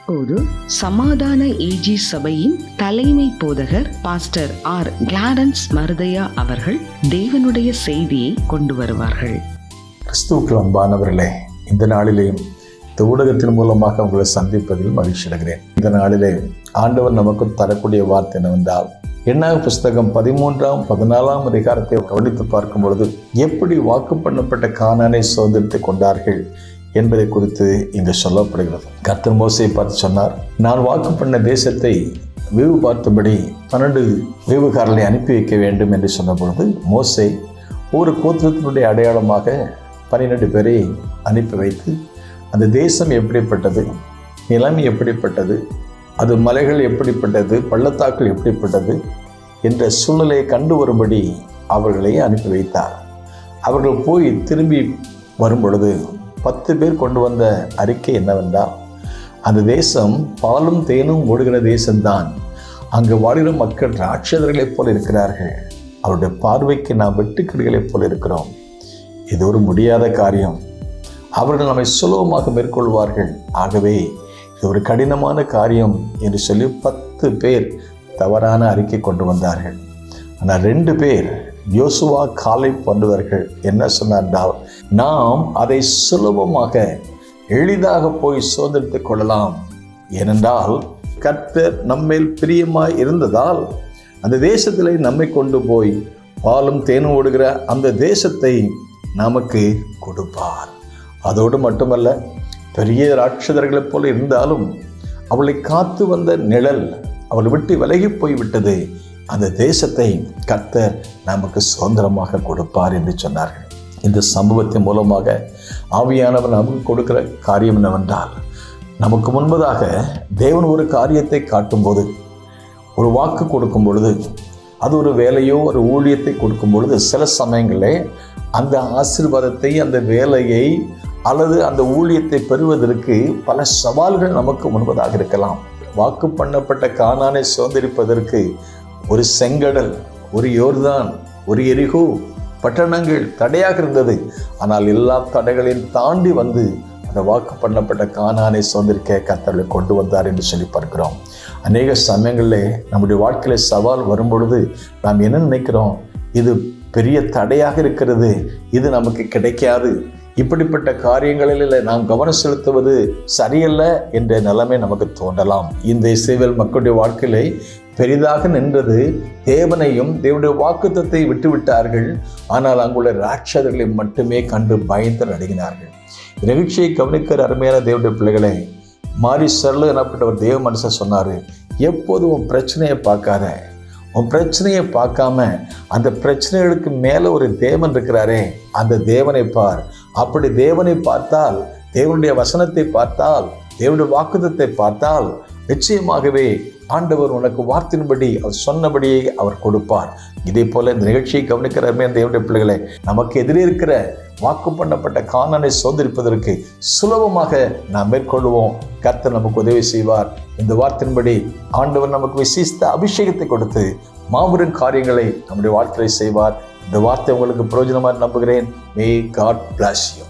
தற்போது சமாதான ஏஜி சபையின் தலைமை போதகர் பாஸ்டர் ஆர் கிளாரன்ஸ் மருதையா அவர்கள் தேவனுடைய செய்தியை கொண்டு வருவார்கள். கிறிஸ்துவுக்கு அன்பானவர்களே, இந்த நாளிலேயும் இந்த ஊடகத்தின் மூலமாக உங்களை சந்திப்பதில் மகிழ்ச்சி அடைகிறேன். இந்த நாளிலே ஆண்டவர் நமக்கு தரக்கூடிய வார்த்தை என்னவென்றால், என்னாகும் புஸ்தகம் 13ஆம் 14ஆம் அதிகாரத்தை கவனித்து பார்க்கும் பொழுது எப்படி வாக்கு பண்ணப்பட்ட கானானை சுதந்திரத்தை கொண்டார்கள் என்பதை குறித்து இங்கு சொல்லப்படுகிறது. கர்த்தர் மோசேயை பார்த்து சொன்னார், நான் வாக்கு பண்ண தேசத்தை வேவு பார்த்தும்படி 12 வேவுகாரர்களை அனுப்பி வைக்க வேண்டும் என்று சொன்ன பொழுது மோசே ஒரு கோத்திரத்தினுடைய அடையாளமாக 12 பேரை அனுப்பி வைத்து அந்த தேசம் எப்படிப்பட்டது, நிலம் எப்படிப்பட்டது, அது மலைகள் எப்படிப்பட்டது, பள்ளத்தாக்கள் எப்படிப்பட்டது என்ற சூழ்நிலையை கண்டு வரும்படி அவர்களை அனுப்பி வைத்தார். அவர்கள் போய் திரும்பி வரும் பொழுது 10 பேர் கொண்டு வந்த அறிக்கை என்னவென்றால், அந்த தேசம் பாலும் தேனும் ஓடுகிற தேசம்தான், அங்கு வாழ்கிற மக்கள் ராட்சதர்களைப் போல இருக்கிறார்கள், அவருடைய பார்வைக்கு நாம் வெட்டுக்கிளிகளைப் போல இருக்கிறோம், இது ஒரு முடியாத காரியம், அவர்கள் நம்மை சுலபமாக மேற்கொள்வார்கள், ஆகவே இது ஒரு கடினமான காரியம் என்று சொல்லி 10 பேர் தவறான அறிக்கை கொண்டு வந்தார்கள். ஆனால் 2 பேர் யோசுவா காலை போன்றவர்கள் என்ன சொன்னார்கள், நாம் அதை சுலபமாக எளிதாக போய் சுதந்திரத்தை கொள்ளலாம், ஏனென்றால் கர்த்தர் நம்மேல் பிரியமாய் இருந்ததால் அந்த தேசத்திலே நம்மை கொண்டு போய் பாலும் தேனும் ஓடுகிற அந்த தேசத்தை நமக்கு கொடுப்பார். அதோடு மட்டுமல்ல, பெரிய ராட்சதர்களைப் போல இருந்தாலும் அவளை காத்து வந்த நிழல் அவளை விட்டு விலகி போய்விட்டது, அந்த தேசத்தை கர்த்தர் நமக்கு சுதந்திரமாக கொடுப்பார் என்று சொன்னார்கள். இந்த சம்பவத்தின் மூலமாக ஆவியானவர் நமக்கு கொடுக்கிற காரியம் என்னவென்றால், நமக்கு முன்பதாக தேவன் ஒரு காரியத்தை காட்டும்போது, ஒரு வாக்கு கொடுக்கும் பொழுது, அது ஒரு வேலையோ ஒரு ஊழியத்தை கொடுக்கும் பொழுது, சில சமயங்களில் அந்த ஆசீர்வாதத்தை, அந்த வேலையை அல்லது அந்த ஊழியத்தை பெறுவதற்கு பல சவால்கள் நமக்கு முன்பதாக இருக்கலாம். வாக்கு பண்ணப்பட்ட கானானை சுதந்திரிப்பதற்கு ஒரு செங்கடல், ஒரு யோர்தான், ஒரு எரிகோ பட்டணங்கள் தடையாக இருந்தது. ஆனால் எல்லா தடைகளையும் தாண்டி வந்து அந்த வாக்கு பண்ணப்பட்ட கானானை சுதந்திரிக்க கர்த்தரை கொண்டு வந்தார் என்று சொல்லி பார்க்கிறோம். அநேக சமயங்களில் நம்முடைய வாழ்க்கையில் சவால் வரும் பொழுது நாம் என்ன நினைக்கிறோம், இது பெரிய தடையாக இருக்கிறது, இது நமக்கு கிடைக்காது, இப்படிப்பட்ட காரியங்களில் நாம் கவனம் செலுத்துவது சரியல்ல என்ற நிலைமை நமக்கு தோன்றலாம். இந்த இஸ்ரவேல் மக்களுடைய வாழ்க்கையிலே பெரிதாக நின்றது தேவனையும் தேவனுடைய வாக்குத்தத்தை விட்டுவிட்டார்கள். ஆனால் அங்குள்ள ராட்சதர்களை மட்டுமே கண்டு பயந்து நடுங்கினார்கள். நிகழ்ச்சியை கவனிக்கிற அருமையான தேவனுடைய பிள்ளைகளை, மாரி சர்லு எனப்பட்ட ஒரு தேவ மனுஷன் சொன்னார், எப்போதும் உன் பிரச்சனையை பார்க்காத, உன் பிரச்சனையை பார்க்காம அந்த பிரச்சனைகளுக்கு மேலே ஒரு தேவன் இருக்கிறாரே, அந்த தேவனை பார். அப்படி தேவனை பார்த்தால், தேவனுடைய வசனத்தை பார்த்தால், தேவனுடைய வாக்குத்தத்தை பார்த்தால், நிச்சயமாகவே ஆண்டவர் உனக்கு வார்த்தையின்படி அவர் சொன்னபடியே அவர் கொடுப்பார். இதே போல இந்த நிகழ்ச்சியை கவனிக்கிற தேவனுடைய பிள்ளைகளை, நமக்கு எதிரே இருக்கிற வாக்கு பண்ணப்பட்ட கானானை சுதந்திரிப்பதற்கு சுலபமாக நாம் மேற்கொள்வோம். கர்த்தர் நமக்கு உதவி செய்வார். இந்த வார்த்தையின்படி ஆண்டவர் நமக்கு விசேஷித்த அபிஷேகத்தை கொடுத்து மாபெரும் காரியங்களை நம்முடைய வாழ்க்கையை செய்வார். இந்த வார்த்தை உங்களுக்கு பிரயோஜனமாக நம்புகிறேன். May God bless you.